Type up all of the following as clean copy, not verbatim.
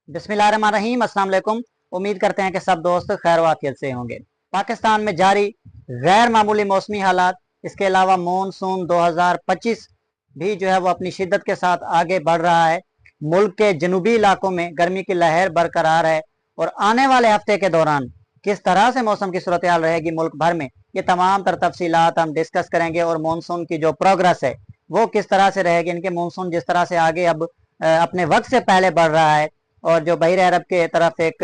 बिस्मिल्लाहिर्रहमानिर्रहीम, अस्सलाम वालेकुम। उम्मीद करते हैं कि सब दोस्त खैर वाफियत से होंगे। पाकिस्तान में जारी गैर मामूली मौसमी हालात, इसके अलावा मानसून 2025 भी जो है वो अपनी शिद्दत के साथ आगे बढ़ रहा है। मुल्क के जनूबी इलाकों में गर्मी की लहर बरकरार है और आने वाले हफ्ते के दौरान किस तरह से मौसम की सूरत हाल रहेगी मुल्क भर में, ये तमाम तर तफसीलात हम डिस्कस करेंगे। और मानसून की जो प्रोग्रेस है वो किस तरह से रहेगी, इनके मानसून जिस तरह से आगे अब अपने वक्त से पहले बढ़ रहा है और जो बहिर अरब के तरफ एक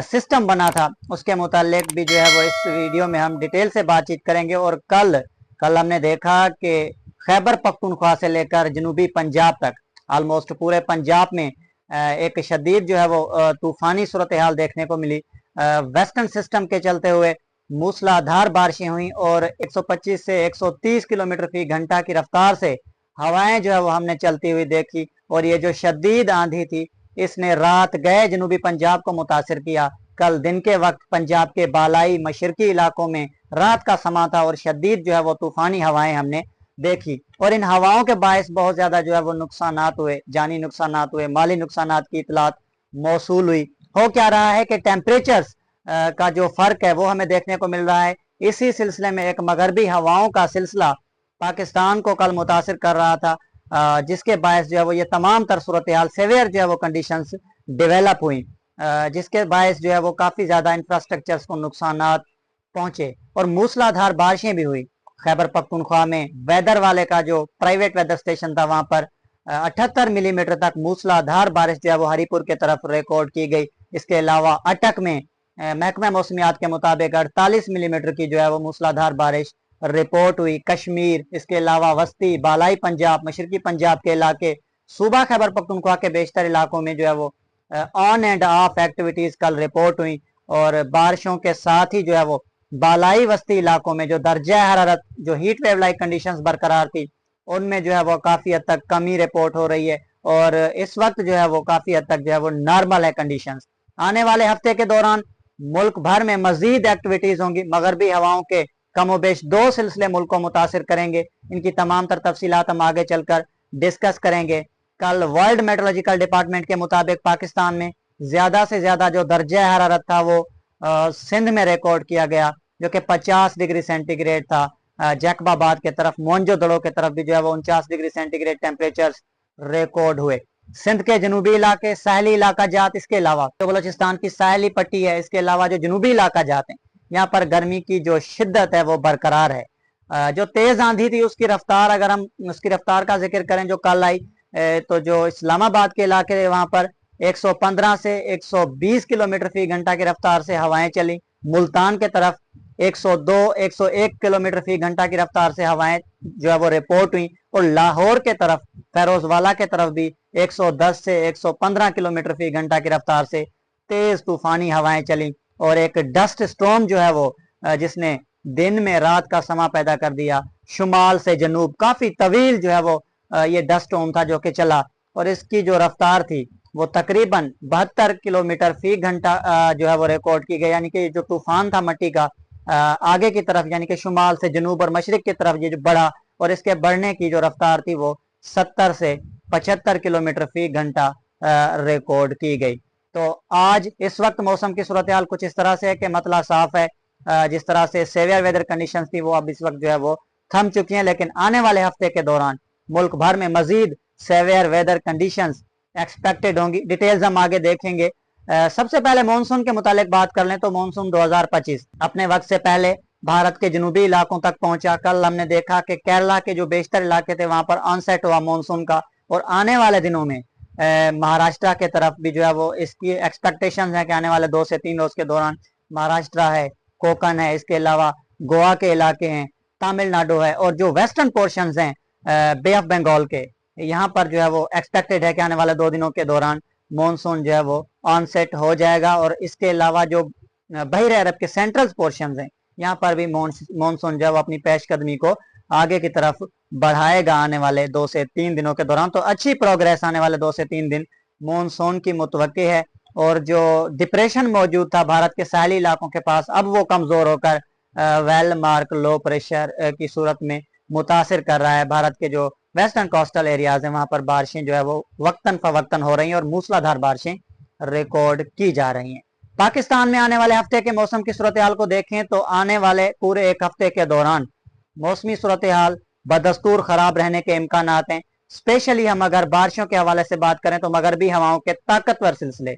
सिस्टम बना था उसके मुतालिक भी जो है वो इस वीडियो में हम डिटेल से बातचीत करेंगे। और कल हमने देखा कि खैबर पख्तूनख्वा से लेकर जनूबी पंजाब तक ऑलमोस्ट पूरे पंजाब में एक शदीद जो है वो तूफानी सूरत हाल देखने को मिली। वेस्टर्न सिस्टम के चलते हुए मूसलाधार बारिशें हुई और 125 से 130 किलोमीटर फी घंटा की रफ्तार से हवाएं जो है वो हमने चलती हुई देखी। और ये जो शदीद आंधी थी इसने रात गए जनूबी पंजाब को मुतासिर किया। कल दिन के वक्त पंजाब के बालाई मशरकी इलाकों में रात का समा था और शदीद जो है वो तूफानी हवाएं हमने देखी। और इन हवाओं के बायस बहुत ज्यादा जो है वो नुकसानात हुए, जानी नुकसानात हुए, माली नुकसानात की इतलात मौसूल हुई। हो क्या रहा है कि टेम्परेचर्स का जो फर्क है वो हमें देखने को मिल रहा है। इसी सिलसिले में एक मगरबी हवाओं का सिलसिला पाकिस्तान को कल मुतासिर कर रहा था, जिसके बायस जो है वो ये तमाम तर सूरत हाल सेवियर जो है वो कंडीशंस डेवलप हुई, जिसके बायस जो है वो काफ़ी ज़्यादा इंफ्रास्ट्रक्चर्स को नुकसानात पहुंचे और मूसलाधार बारिशें भी हुई। खैबर पख्तूनख्वा में वेदर वाले का जो प्राइवेट वेदर स्टेशन था वहां पर 78 मिलीमीटर तक मूसलाधार बारिश जो है वो हरीपुर के तरफ रिकॉर्ड की गई। इसके अलावा अटक में महकमा मौसमियात के मुताबिक 48 मिलीमीटर की जो है वो मूसलाधार बारिश रिपोर्ट हुई। कश्मीर, इसके अलावा वस्ती, बालाई पंजाब, मशरकी पंजाब के इलाके, सूबा खैबर पख्तूनख्वा के बेशतर इलाकों में जो है वो ऑन एंड ऑफ एक्टिविटीज कल रिपोर्ट हुई। और बारिशों के साथ ही जो है वो बालाई वस्ती इलाकों में जो दर्जा हरारत, जो हीट वेव लाइक कंडीशंस बरकरार थी, उनमें जो है वो काफी हद तक कमी रिपोर्ट हो रही है। और इस वक्त जो है वो काफी हद तक जो है वो नॉर्मल है कंडीशंस। आने वाले हफ्ते के दौरान मुल्क भर में मजीद एक्टिविटीज होंगी। मगरबी हवाओं के कमोबेश दो सिलसिले मुल्क को मुतासिर करेंगे। इनकी तमाम तर तफसीलात हम आगे चलकर डिस्कस करेंगे। कल वर्ल्ड मेट्रोलॉजिकल डिपार्टमेंट के मुताबिक पाकिस्तान में ज्यादा से ज्यादा जो दर्जा हरारत था वो सिंध में रिकॉर्ड किया गया, जो कि 50 डिग्री सेंटीग्रेड था। जैकबाबाद के तरफ, मोहनजोदड़ो के तरफ भी जो है वो 49 डिग्री सेंटीग्रेड टेम्परेचर रिकॉर्ड हुए। सिंध के जनूबी इलाके, साहली इलाका जात, इसके अलावा तो बलोचिस्तान की साहली पट्टी है, इसके अलावा जो जनूबी इलाका जात है यहाँ पर गर्मी की जो शिद्दत है वो बरकरार है। जो तेज आंधी थी उसकी रफ्तार, अगर हम उसकी रफ्तार का जिक्र करें जो कल आई, तो जो इस्लामाबाद के इलाके वहां पर 115 से 120 किलोमीटर फी घंटा की रफ्तार से हवाएं चली। मुल्तान के तरफ 102 101 किलोमीटर फी घंटा की रफ्तार से हवाएं जो है वो रिपोर्ट हुई। और लाहौर के तरफ, फेरोजवाला के तरफ भी 110 से 115 किलोमीटर फी घंटा की रफ्तार से तेज तूफानी हवाएं चली। और एक डस्ट स्टॉर्म जो है वो जिसने दिन में रात का समा पैदा कर दिया। शुमाल से जनूब काफी तवील जो है वो ये डस्ट स्टॉर्म था जो कि चला और इसकी जो रफ्तार थी वो तकरीबन 72 किलोमीटर फी घंटा जो है वो रिकॉर्ड की गई। यानी कि जो तूफान था मट्टी का आगे की तरफ, यानी कि शुमाल से जनूब और मशरिक की तरफ ये जो बढ़ा और इसके बढ़ने की जो रफ्तार थी वो 70 से 75 किलोमीटर फी घंटा रिकॉर्ड की गई। तो आज इस वक्त मौसम की सूरत हाल कुछ इस तरह से है कि मतला साफ है। जिस तरह से सेवियर वेदर कंडीशंस थी वो अब इस वक्त जो है वो थम चुकी हैं, लेकिन आने वाले हफ्ते के दौरान मुल्क भर में मजीद सेवियर वेदर कंडीशंस एक्सपेक्टेड होंगी। डिटेल्स हम आगे देखेंगे। सबसे पहले मानसून के मुतालिक बात कर लें तो मानसून 2025 अपने वक्त से पहले भारत के जनूबी इलाकों तक पहुंचा। कल हमने देखा कि केरला के जो बेशतर इलाके थे वहां पर ऑनसेट हुआ मानसून का। और आने वाले दिनों में महाराष्ट्र के तरफ भी जो है वो इसकी एक्सपेक्टेशन है कि आने वाले 2 से 3 रोज के दौरान महाराष्ट्र है, कोकण है, इसके अलावा गोवा के इलाके हैं, तमिलनाडु है और जो वेस्टर्न पोर्शंस हैं बे ऑफ बंगाल के, यहाँ पर जो है वो एक्सपेक्टेड है कि आने वाले 2 दिनों के दौरान मानसून जो है वो ऑनसेट हो जाएगा। और इसके अलावा जो बहिर अरब के सेंट्रल पोर्शंस हैं यहाँ पर भी मानसून जो है वो अपनी पेशकदमी को आगे की तरफ बढ़ाएगा आने वाले 2 से 3 दिनों के दौरान। तो अच्छी प्रोग्रेस आने वाले 2 से 3 दिन मानसून की मुतवक्की है। और जो डिप्रेशन मौजूद था भारत के साहली इलाकों के पास, अब वो कमजोर होकर वेल मार्क लो प्रेशर की सूरत में मुतासिर कर रहा है। भारत के जो वेस्टर्न कोस्टल एरियाज हैं वहां पर बारिशें जो है वो वक्तन फवक्तन हो रही हैं और मूसलाधार बारिशें रिकॉर्ड की जा रही हैं। पाकिस्तान में आने वाले हफ्ते के मौसम की सूरत हाल को देखें तो आने वाले पूरे एक हफ्ते के दौरान मौसमी सूरत हाल बदस्तूर खराब रहने के इम्कान हैं। स्पेशली हम अगर बारिशों के हवाले से बात करें तो मगरबी हवाओं के ताकतवर सिलसिले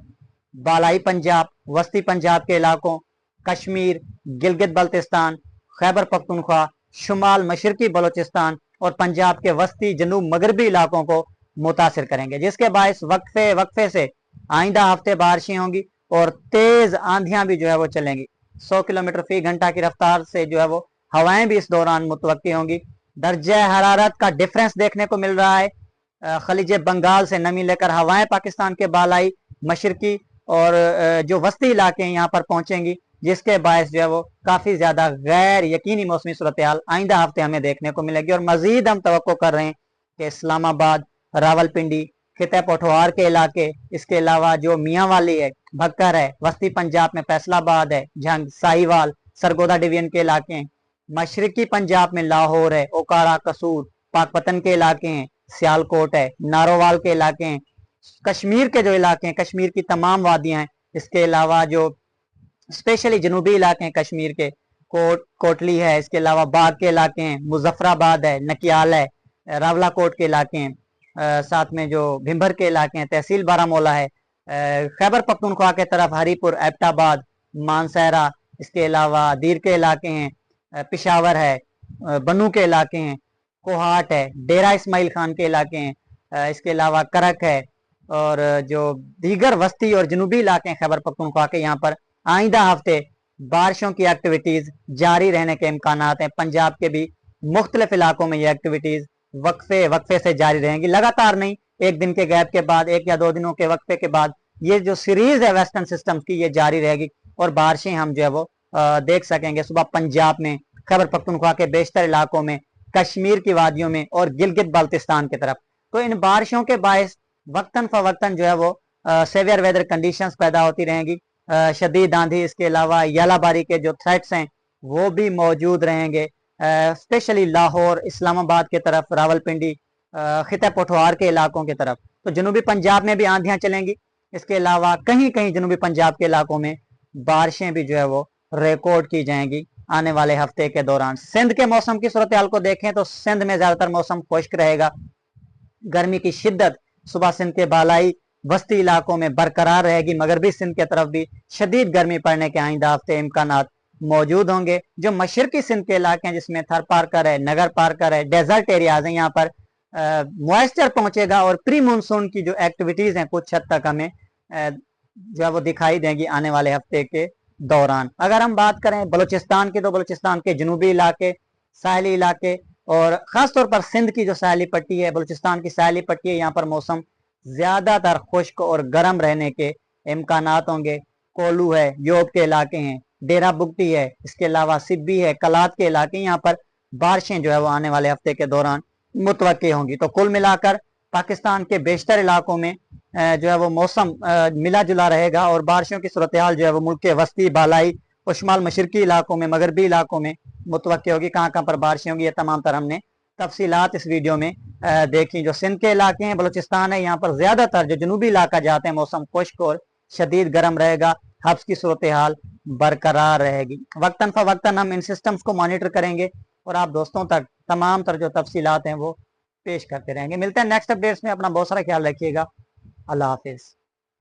बालाई पंजाब, वस्ती पंजाब के इलाकों, कश्मीर, गिलगित बल्तिस्तान, खैबर पख्तूनख्वा, शुमाल मशरकी बलोचिस्तान और पंजाब के वस्ती जनूब मगरबी इलाकों को मुतासिर करेंगे, जिसके बायस वक्फे वक्फे से आइंदा हफ्ते बारिशें होंगी और तेज आंधियां भी जो है वो चलेंगी। 100 किलोमीटर फी घंटा की रफ्तार से जो है वो हवाएं भी इस दौरान मुतवक्की होंगी। दर्जा हरारत का डिफरेंस देखने को मिल रहा है। खलीज बंगाल से नमी लेकर हवाएं पाकिस्तान के बालाई, मशरकी और जो वस्ती इलाके हैं यहाँ पर पहुंचेंगी, जिसके बायस जो है वो काफी ज्यादा गैर यकीनी मौसमी सूरत हाल आइंदा हफ्ते हमें देखने को मिलेगी। और मजीद हम तवक्को कर रहे हैं कि इस्लामाबाद, रावलपिंडी, खिते पोठवार के इलाके, इसके अलावा जो मियाँ वाली है, भक्कर है, वस्ती पंजाब में फैसलाबाद है, झंग, साहिवाल, सरगोदा डिवीजन के इलाके हैं, मशरकी पंजाब में लाहौर है, ओकारा, कसूर, पाकपतन के इलाके हैं, सियालकोट है, नारोवाल के इलाके हैं, कश्मीर के जो इलाके हैं, कश्मीर की तमाम वादियां हैं, इसके अलावा जो स्पेशली जनूबी इलाके हैं कश्मीर के, कोटली है, इसके अलावा बाग के इलाके हैं, मुजफ्फराबाद है, नकियाल है, रावलाकोट के इलाके हैं, साथ में जो भिम्बर के इलाके हैं, तहसील बारामूला है, खैबर पख्तूनख्वा के तरफ हरीपुर, एबटाबाद, मानसहरा, इसके अलावा दीर के इलाके हैं, पिशावर है, बनू के इलाके हैं, कोहाट है, डेरा इस्माइल खान के इलाके हैं, इसके अलावा करक है और जो दीगर वस्ती और जनूबी इलाके हैं खैबर पख्तूनख्वा के, यहाँ पर आइंदा हफ्ते बारिशों की एक्टिविटीज जारी रहने के इम्कान हैं। पंजाब के भी मुख्तलिफ इलाकों में ये एक्टिविटीज वक्फे वक्फे से जारी रहेंगी, लगातार नहीं, एक दिन के गैप के बाद, 1 या 2 दिनों के वक्फे के बाद ये जो सीरीज है वेस्टर्न सिस्टम की ये जारी रहेगी और बारिशें हम जो है वो देख सकेंगे। सुबह पंजाब में, खैबर पख्तूनख्वा के बेशतर इलाकों में, कश्मीर की वादियों में और गिलगित बाल्तिस्तान की तरफ। तो इन बारिशों के बायस वक्तन फवक्तन जो है वो सेवियर वेदर कंडीशंस पैदा होती रहेंगी। शदीद आंधी, इसके अलावा यालाबारी के जो थ्रेट्स हैं वो भी मौजूद रहेंगे, स्पेशली लाहौर, इस्लामाबाद के तरफ, रावलपिंडी, खिता पोठवार के इलाकों की तरफ। तो जनूबी पंजाब में भी आंधियां चलेंगी। इसके अलावा कहीं कहीं जनूबी पंजाब के इलाकों में बारिशें भी जो है वो रिकॉर्ड की जाएंगी आने वाले हफ्ते के दौरान। सिंध के मौसम की सूरत हाल को देखें तो सिंध में ज्यादातर मौसम खुश्क रहेगा। गर्मी की शिद्दत सुबह सिंध के बालाई वस्ती इलाकों में बरकरार रहेगी। मगरबी सिंध की तरफ भी शदीद गर्मी पड़ने के आइंदा हफ्ते इम्कानात मौजूद होंगे। जो मशरकी सिंध के इलाके हैं जिसमें थर पार्कर है, नगर पार्कर है, डेजर्ट एरियाज हैं, यहाँ पर मॉइस्चर पहुंचेगा और प्री मानसून की जो एक्टिविटीज हैं कुछ हद तक हमें जो है वो दिखाई देंगी आने वाले हफ्ते के दौरान। अगर हम बात करें बलूचिस्तान की तो बलूचिस्तान के जनूबी इलाके, साहली इलाके और खासतौर पर सिंध की जो साहली पट्टी है, बलूचिस्तान की साहली पट्टी है, यहाँ पर मौसम ज्यादातर खुश्क और गर्म रहने के इम्कानात होंगे। कोलू है, योब के इलाके हैं, डेरा बुगटी है, इसके अलावा सिब्बी है, कलात के इलाके, यहाँ पर बारिशें जो है वो आने वाले हफ्ते के दौरान मुतवक्की होंगी। तो कुल मिलाकर पाकिस्तान के बेशतर इलाकों में जो है वो मौसम मिला जुला रहेगा और बारिशों की सूरत हाल जो है वो मुल्क के वस्ती, बालाई और शुमाल मशरकी इलाकों में, मगरबी इलाकों में मुतवक्की होगी। कहाँ कहाँ पर बारिशें होंगी ये तमाम तर हमने तफसीलात इस वीडियो में देखी। जो सिंध के इलाके हैं, बलूचिस्तान है, यहाँ पर ज्यादातर जो जनूबी इलाका जाते हैं मौसम खुश्क और शदीद गर्म रहेगा, हब्स की सूरत हाल बरकरार रहेगी। वक्तन फवक्तन हम इन सिस्टम्स को मॉनिटर करेंगे और आप दोस्तों तक तमाम तर जो तफसीलात हैं वो पेश करते रहेंगे। मिलते हैं नेक्स्ट अपडेट्स में। अपना बहुत सारा ख्याल रखिएगा। अल्लाह हाफिज।